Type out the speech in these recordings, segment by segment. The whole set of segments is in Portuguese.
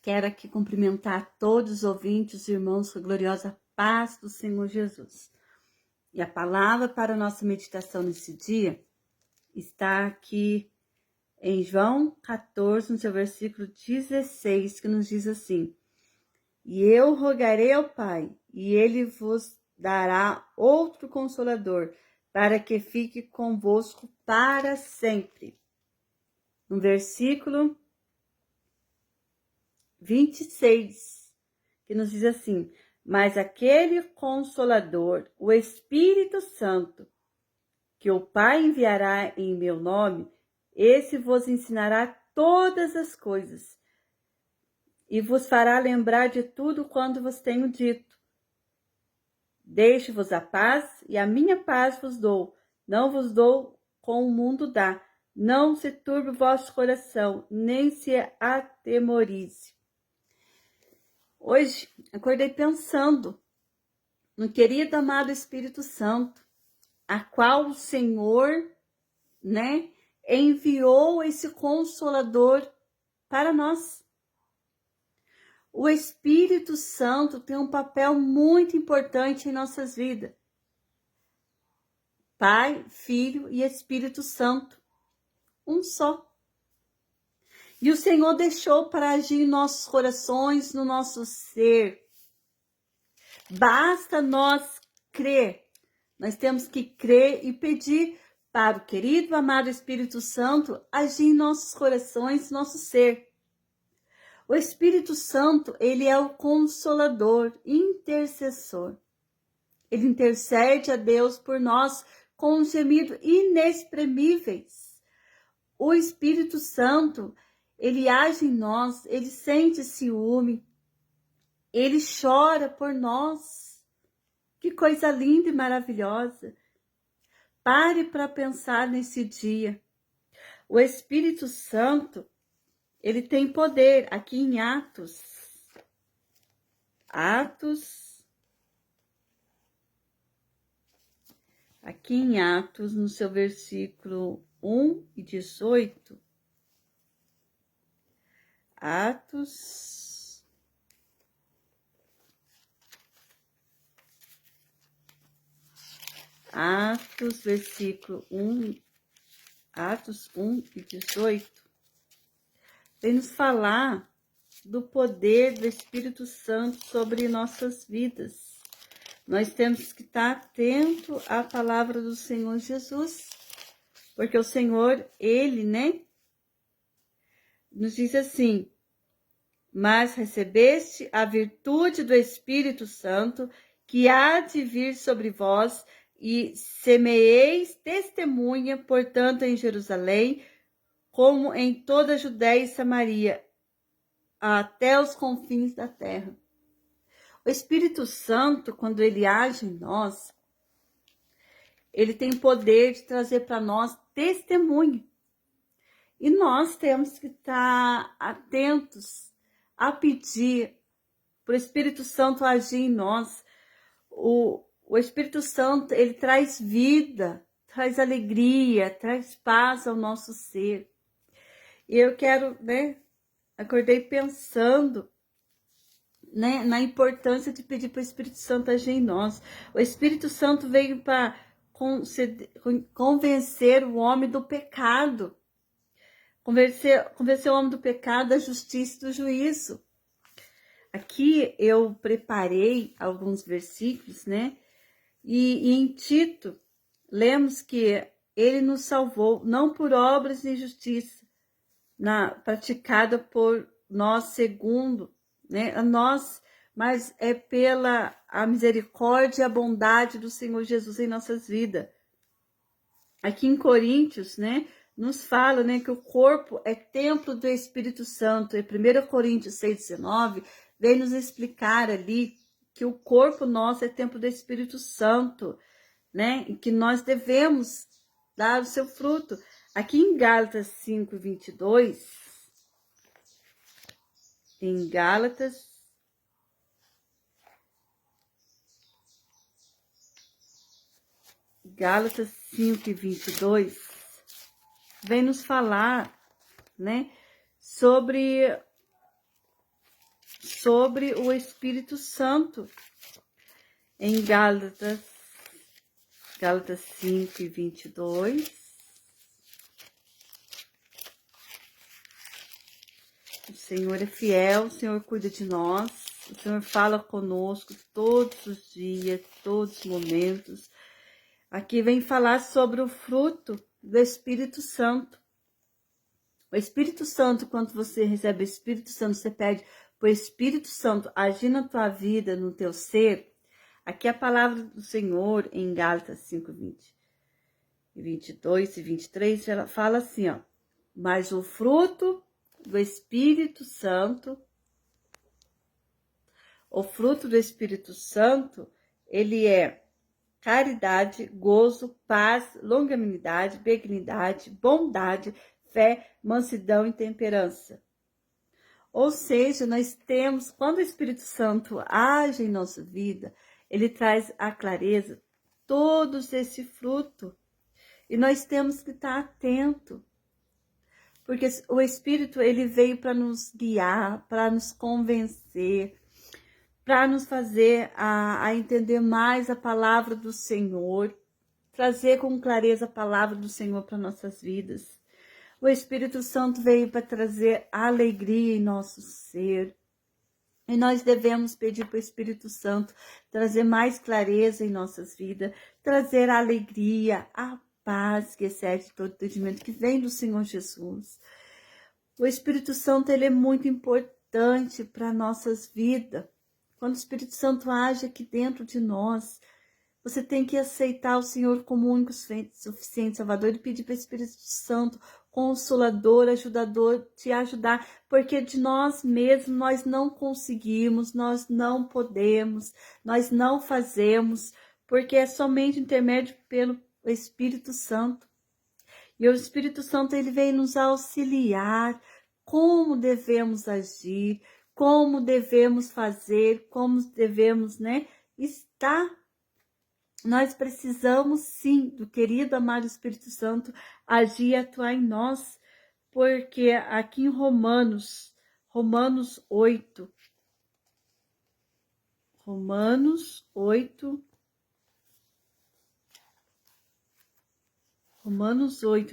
Quero aqui cumprimentar todos os ouvintes, os irmãos, com a gloriosa paz do Senhor Jesus. E a palavra para a nossa meditação nesse dia está aqui em João 14, no seu versículo 16, que nos diz assim: E eu rogarei ao Pai, e ele vos dará outro Consolador, para que fique convosco para sempre. No versículo 26, que nos diz assim: Mas aquele Consolador, o Espírito Santo, que o Pai enviará em meu nome, esse vos ensinará todas as coisas e vos fará lembrar de tudo quanto vos tenho dito. Deixo-vos a paz, e a minha paz vos dou. Não vos dou como o mundo dá. Não se turbe o vosso coração, nem se atemorize. Hoje, acordei pensando no querido amado Espírito Santo, a qual o Senhor, enviou esse Consolador para nós. O Espírito Santo tem um papel muito importante em nossas vidas. Pai, Filho e Espírito Santo, um só. E o Senhor deixou para agir em nossos corações, no nosso ser. Basta nós crer. Nós temos que crer e pedir para o querido, amado Espírito Santo agir em nossos corações, nosso ser. O Espírito Santo, ele é o Consolador, intercessor. Ele intercede a Deus por nós com gemidos inexprimíveis. O Espírito Santo, ele age em nós, ele sente ciúme, ele chora por nós. Que coisa linda e maravilhosa. Pare para pensar nesse dia. O Espírito Santo, ele tem poder aqui em Atos. Aqui em Atos, no seu versículo 1 e 18. Atos, versículo 1, Atos 1 e 18, vem nos falar do poder do Espírito Santo sobre nossas vidas. Nós temos que estar atento à palavra do Senhor Jesus, porque o Senhor, ele, nos diz assim: Mas recebeste a virtude do Espírito Santo, que há de vir sobre vós, e semeeis testemunha, portanto, em Jerusalém, como em toda a Judéia e Samaria, até os confins da terra. O Espírito Santo, quando ele age em nós, ele tem poder de trazer para nós testemunho. E nós temos que estar atentos a pedir para o Espírito Santo agir em nós. O Espírito Santo, ele traz vida, traz alegria, traz paz ao nosso ser. E eu quero, acordei pensando, na importância de pedir para o Espírito Santo agir em nós. O Espírito Santo veio para convencer o homem do pecado. Convencer o homem do pecado, da justiça e do juízo. Aqui eu preparei alguns versículos, E em Tito, lemos que ele nos salvou, não por obras de justiça, praticada por nós segundo, a nós, mas é pela a misericórdia e a bondade do Senhor Jesus em nossas vidas. Aqui em Coríntios, nos fala, que o corpo é templo do Espírito Santo. Em 1 Coríntios 6,19, vem nos explicar ali que o corpo nosso é templo do Espírito Santo, e que nós devemos dar o seu fruto. Aqui em Gálatas 5:22, em Gálatas 5:22, vem nos falar, sobre sobre o Espírito Santo. Em Gálatas 5:22. O Senhor é fiel, o Senhor cuida de nós, o Senhor fala conosco todos os dias, todos os momentos. Aqui vem falar sobre o fruto do Espírito Santo. O Espírito Santo, quando você recebe o Espírito Santo, você pede para o Espírito Santo agir na tua vida, no teu ser. Aqui a palavra do Senhor, em Gálatas 5:20, 22 e 23, ela fala assim, ó. Mas o fruto do Espírito Santo, ele é caridade, gozo, paz, longanimidade, benignidade, bondade, fé, mansidão e temperança. Ou seja, nós temos, quando o Espírito Santo age em nossa vida, ele traz a clareza, todos esse fruto. E nós temos que estar atento, porque o Espírito, ele veio para nos guiar, para nos convencer, para nos fazer a entender mais a palavra do Senhor, trazer com clareza a palavra do Senhor para nossas vidas. O Espírito Santo veio para trazer alegria em nosso ser. E nós devemos pedir para o Espírito Santo trazer mais clareza em nossas vidas, trazer a alegria, a paz que excede todo entendimento, que vem do Senhor Jesus. O Espírito Santo, ele é muito importante para nossas vidas. Quando o Espírito Santo age aqui dentro de nós, você tem que aceitar o Senhor como único, suficiente Salvador e pedir para o Espírito Santo, Consolador, ajudador, te ajudar, porque de nós mesmos nós não conseguimos, nós não podemos, nós não fazemos, porque é somente intermédio pelo Espírito Santo. E o Espírito Santo, ele vem nos auxiliar como devemos agir, como devemos fazer, como devemos, estar. Nós precisamos, sim, do querido, amado Espírito Santo agir e atuar em nós, porque aqui em Romanos 8,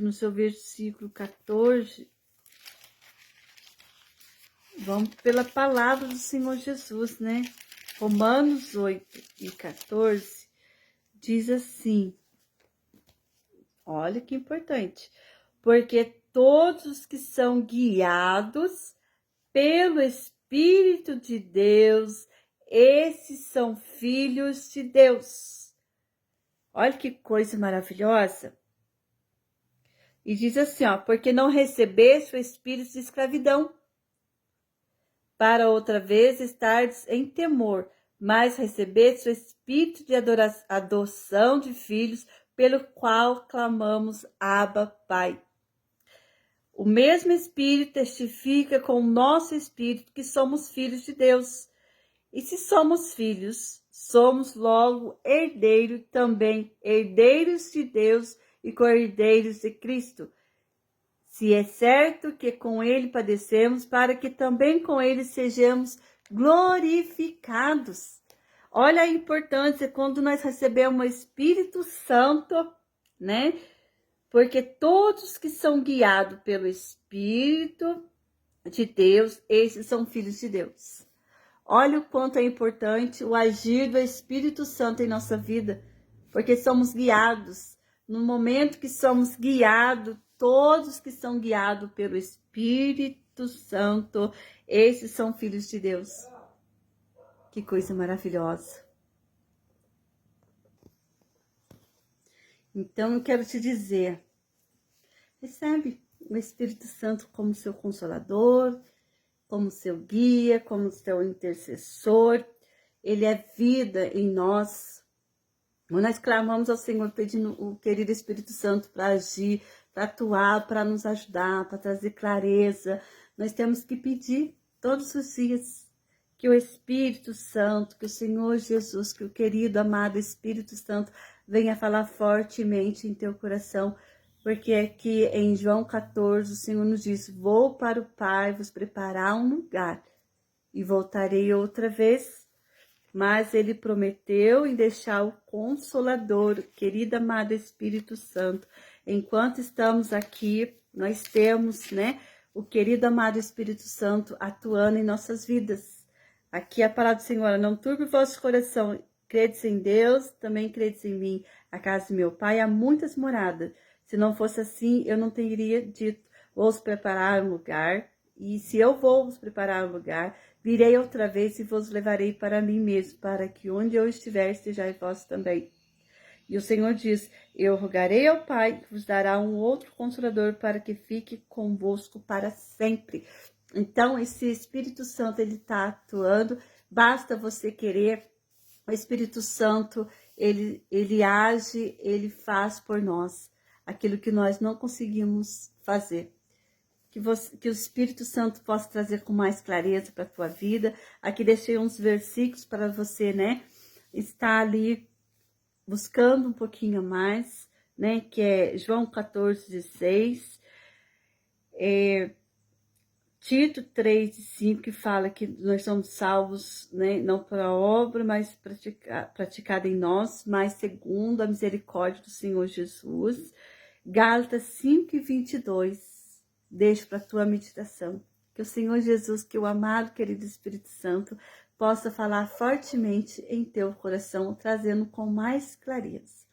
no seu versículo 14, vamos pela palavra do Senhor Jesus, né? Romanos 8:14 diz assim, olha que importante, porque todos os que são guiados pelo Espírito de Deus, esses são filhos de Deus. Olha que coisa maravilhosa. E diz assim, ó, porque não recebeste o espírito de escravidão, para outra vez estares em temor, mas recebeste o espírito de adoção de filhos, pelo qual clamamos, Abba, Pai. O mesmo Espírito testifica com o nosso espírito que somos filhos de Deus. E se somos filhos, somos logo herdeiros também, herdeiros de Deus e co-herdeiros de Cristo. Se é certo que com ele padecemos, para que também com ele sejamos glorificados. Olha a importância quando nós recebemos o Espírito Santo, né? Porque todos que são guiados pelo Espírito de Deus, esses são filhos de Deus. Olha o quanto é importante o agir do Espírito Santo em nossa vida, porque somos guiados. No momento que somos guiados, todos que são guiados pelo Espírito Santo, esses são filhos de Deus. Que coisa maravilhosa. Então, eu quero te dizer, recebe o Espírito Santo como seu consolador, como seu guia, como seu intercessor. Ele é vida em nós. Nós clamamos ao Senhor pedindo o querido Espírito Santo para agir, para atuar, para nos ajudar, para trazer clareza. Nós temos que pedir todos os dias que o Espírito Santo, que o Senhor Jesus, que o querido, amado Espírito Santo venha falar fortemente em teu coração, porque aqui em João 14 o Senhor nos diz, vou para o Pai vos preparar um lugar. e voltarei outra vez. Mas ele prometeu em deixar o Consolador, querido amado Espírito Santo. Enquanto estamos aqui, nós temos, né, o querido amado Espírito Santo atuando em nossas vidas. Aqui a palavra do Senhor: não turbe o vosso coração, credes em Deus, também credes em mim. A casa de meu pai há muitas moradas. Se não fosse assim, eu não teria dito: vou-vos preparar um lugar. E se eu vou vos preparar um lugar, virei outra vez e vos levarei para mim mesmo, para que onde eu estiver, estejais vós também. E o Senhor diz: eu rogarei ao Pai, que vos dará um outro Consolador, para que fique convosco para sempre. Então, esse Espírito Santo, ele está atuando, basta você querer. O Espírito Santo, ele age, ele faz por nós aquilo que nós não conseguimos fazer. Que o Espírito Santo possa trazer com mais clareza para a tua vida. Aqui deixei uns versículos para você, né, estar ali buscando um pouquinho mais, né, que é João 14:16, Tito 3:5, que fala que nós somos salvos, né, não pela obra, mas praticada em nós, mas segundo a misericórdia do Senhor Jesus. Gálatas 5:22, deixo para a tua meditação. Que o Senhor Jesus, que o amado, querido Espírito Santo, possa falar fortemente em teu coração, trazendo com mais clareza.